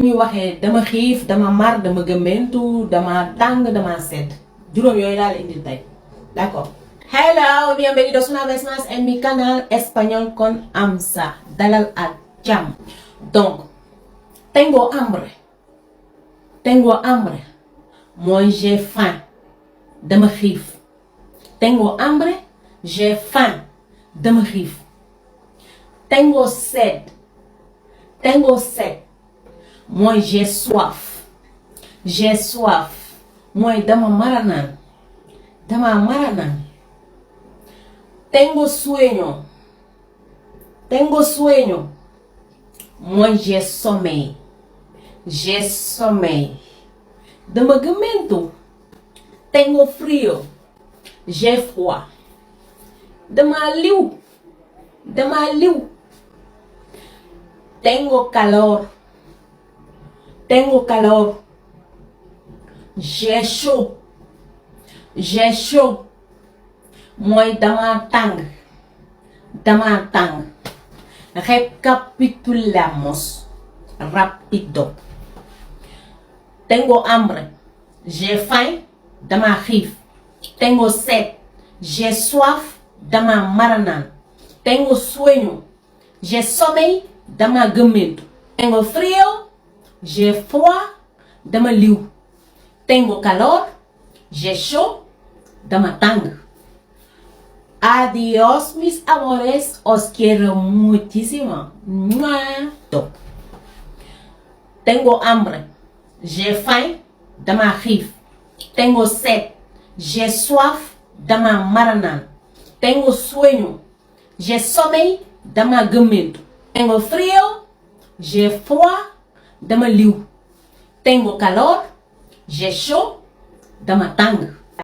ñuy waxee dama xiif dama mar dama gëmbentu dama tàng dama sedd juróom yooyu daal indil tey d'accord. Hello, bienvenidos una vez más en mi canal Español con Amsa. Dalal ak jàmm. Donc tengo hambre mooy j'ai faim dama xiif. Tengo hambre j'ai faim dama xiif. Tengo sed mooy j'ai soif mooy dama mara naan. Tengo sueño mooy j'ai sommeil dama gëmmentu. Tengo frío j'ai froid dama liw. Tengo calor j'ai chaud mooy dama tàng. Recapitulamos rápido. Tengo hambre j'ai faim dama xiif. Tengo sed j'ai soif dama mara naan. Tengo sueño j'ai sommeil dama gëmmentu. Tengo frío j'ai froid dama liw. Tengo calor j'ai chaud dama tàng. Adiós mis amores, os quiero muchísimo. Tengo hambre j'ai faim dama xiif. Tengo sed j'ai soif dama mara naan. Tengo sueño j'ai sommeil dama gëmmentu. Tengo frío j'ai froid dama liw. Tengo calor j'ai chaud dama tàng.